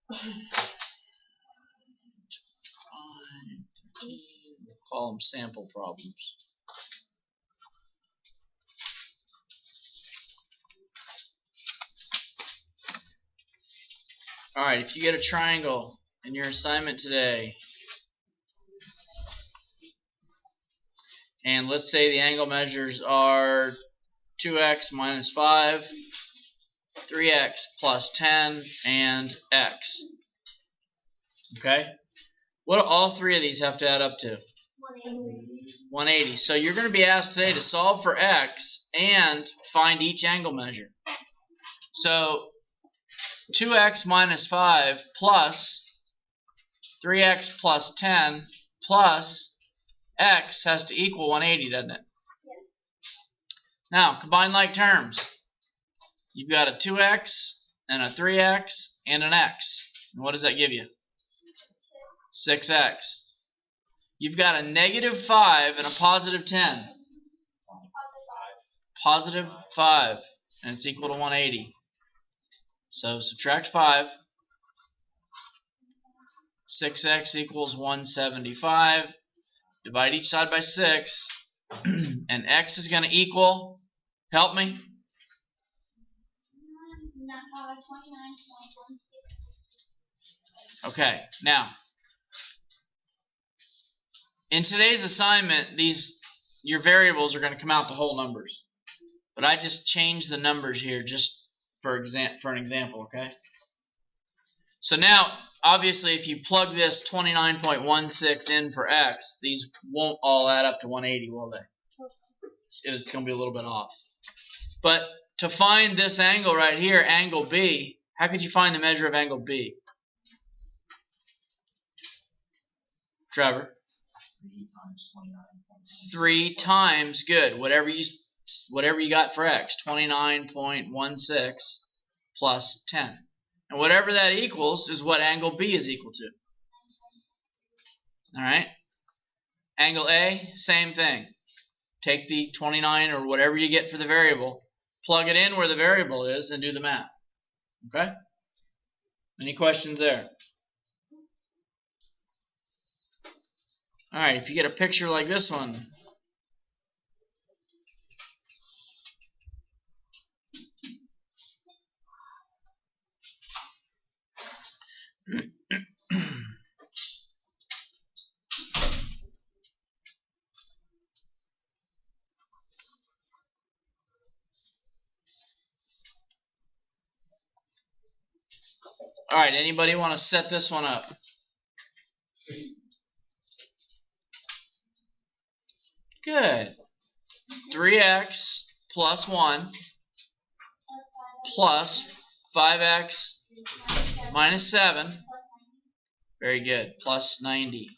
We'll call them sample problems. Alright, if you get a triangle in your assignment today, and let's say the angle measures are 2x minus 5, 3x plus 10, and x. Okay? What do all three of these have to add up to? 180. So you're going to be asked today to solve for x and find each angle measure. So 2x minus 5 plus 3x plus 10 plus x has to equal 180, doesn't it? Now, combine like terms. You've got a 2x and a 3x and an x. And what does that give you? 6x. You've got a negative 5 and a positive 10. Positive 5. And it's equal to 180. So subtract 5. 6x equals 175. Divide each side by 6. And x is going to equal, help me? Okay, now, in today's assignment, your variables are going to come out to whole numbers. But I just changed the numbers here just for an example, okay? So now, obviously, if you plug this 29.16 in for x, these won't all add up to 180, will they? It's going to be a little bit off. But to find this angle right here, angle B, how could you find the measure of angle B? Trevor? 3 times, good. Whatever you got for x, 29.16 plus 10. And whatever that equals is what angle B is equal to. Alright? Angle A, same thing. Take the 29 or whatever you get for the variable, plug it in where the variable is, and do the math. Okay? Any questions there? Alright, if you get a picture like this one, alright, anybody want to set this one up? Good. 3x plus 1 plus 5x minus 7. Very good. Plus 90.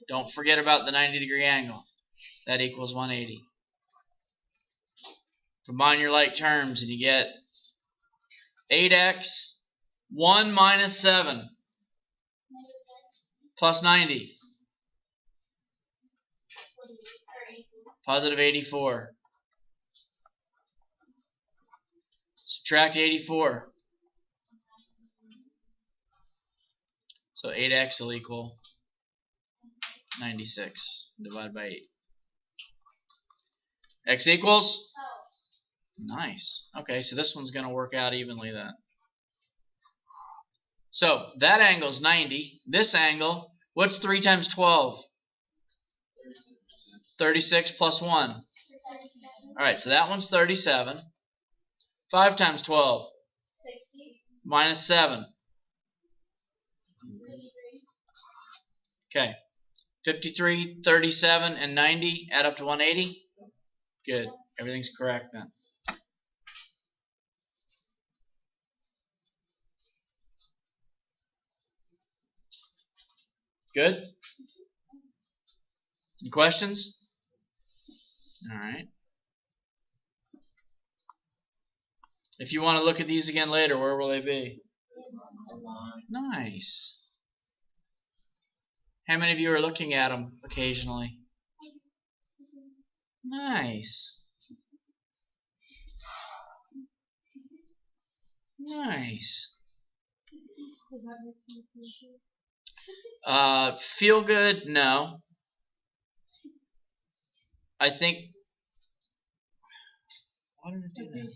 Don't forget about the 90-degree angle. That equals 180. Combine your like terms and you get 8x, 1 minus 7, plus 90. Positive 84. Subtract 84. So 8x will equal 96. Divide by 8. X equals? Nice. Okay, so this one's going to work out evenly then. So that angle is 90. This angle, what's 3 times 12? 36 plus 1. Alright, so that one's 37. 5 times 12? 60. Minus 7. Okay. 53, 37, and 90 add up to 180? Good. Everything's correct then. Good? Any questions? Alright. If you want to look at these again later, where will they be? Nice. How many of you are looking at them occasionally? Nice. Nice. Feel good? No. I think. Why did I do that?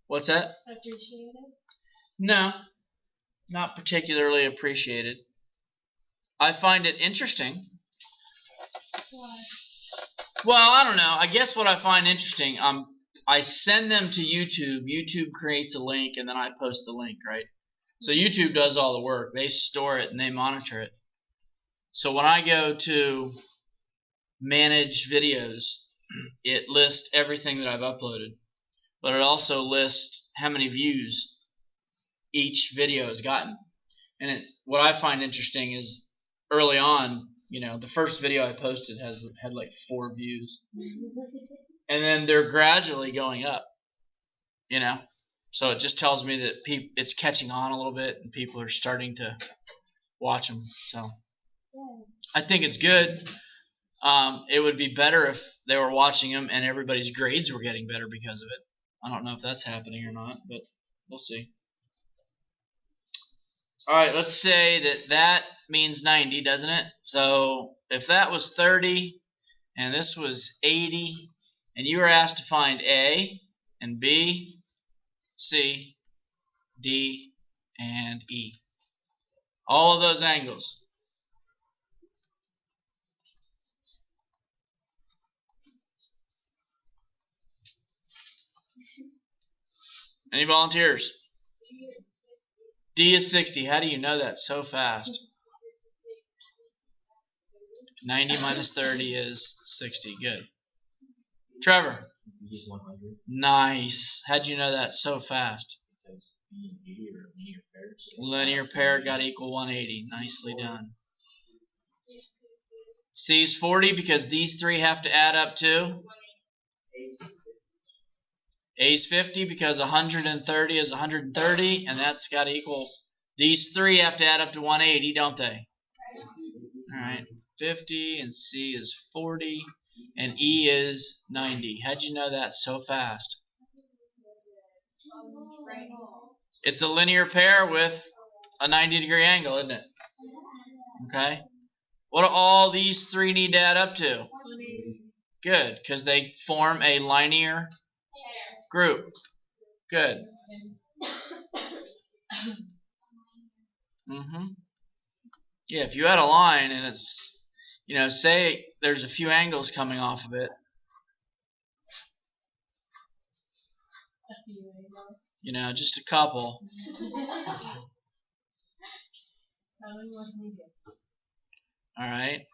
What's that? Appreciated? No, not particularly appreciated. I find it interesting. Why? Well, I don't know. I guess what I find interesting, I send them to YouTube. YouTube creates a link, and then I post the link, right? So YouTube does all the work. They store it and they monitor it. So when I go to manage videos, it lists everything that I've uploaded, but it also lists how many views each video has gotten. And it's what I find interesting is early on, the first video I posted had like 4 views, and then they're gradually going up. So it just tells me that it's catching on a little bit, and people are starting to watch them. So I think it's good. It would be better if they were watching them and everybody's grades were getting better because of it. I don't know if that's happening or not, but we'll see. Alright, let's say that means 90, doesn't it? So if that was 30 and this was 80, and you were asked to find A and B, C, D, and E. All of those angles. Any volunteers? D is 60. How do you know that so fast? 90 minus 30 is 60. Good. Trevor? Nice. How'd you know that so fast? Linear pair got equal 180. Nicely done. C is 40 because these 3 have to add up to? A is 50 because 130 is 130, and that's got to equal. These 3 have to add up to 180, don't they? Alright. 50, and C is 40, and E is 90. How'd you know that so fast? It's a linear pair with a 90-degree angle, isn't it? Okay. What do all these 3 need to add up to? Good, because they form a linear group. Good. Yeah, if you had a line and it's, say there's a few angles coming off of it. Just a couple. All right.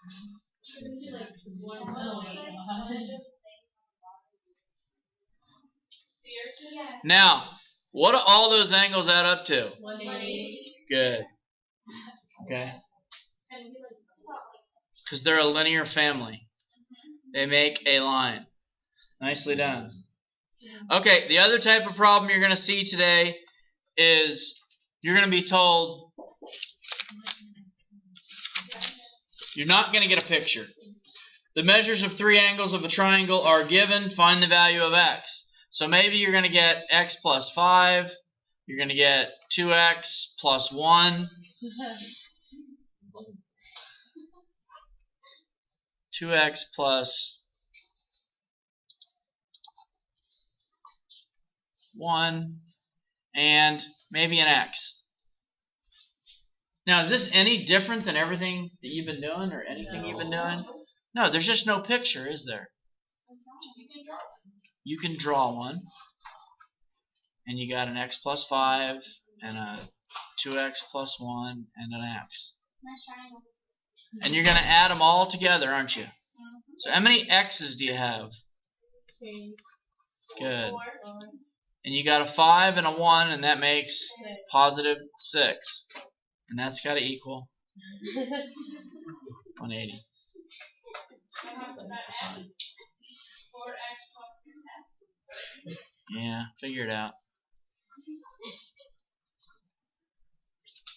Now, what do all those angles add up to? 180. Good. Okay. Because they're a linear family. They make a line. Nicely done. Okay, the other type of problem you're going to see today is you're going to be told you're not going to get a picture. The measures of 3 angles of a triangle are given. Find the value of x. So maybe you're going to get x plus 5. You're going to get 2x plus 1. 2x plus 1. And maybe an x. Now, is this any different than everything that you've been doing or anything you've been doing? No, there's just no picture, is there? You can draw one. And you got an x plus 5 and a 2x plus 1 and an x. And you're going to add them all together, aren't you? So how many x's do you have? Good. And you got a 5 and a 1, and that makes positive 6. And that's got to equal 180. Yeah, figure it out.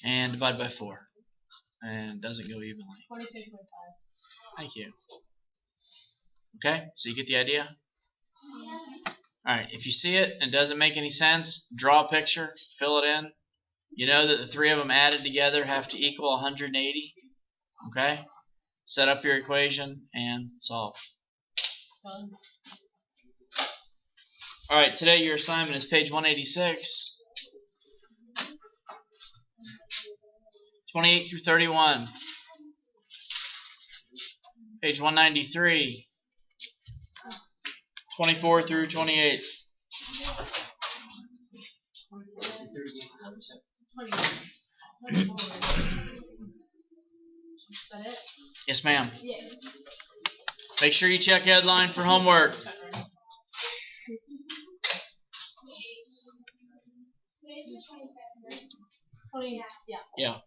And divide by 4. And it doesn't go evenly. 26.5. Thank you. Okay, so you get the idea? Alright, if you see it and it doesn't make any sense, draw a picture, fill it in, You know that the three of them added together have to equal 180. Okay? Set up your equation and solve. Alright, today your assignment is page 186. 28 through 31. Page 193. 24 through 28. Yes, ma'am. Make sure you check headline for homework. Yeah.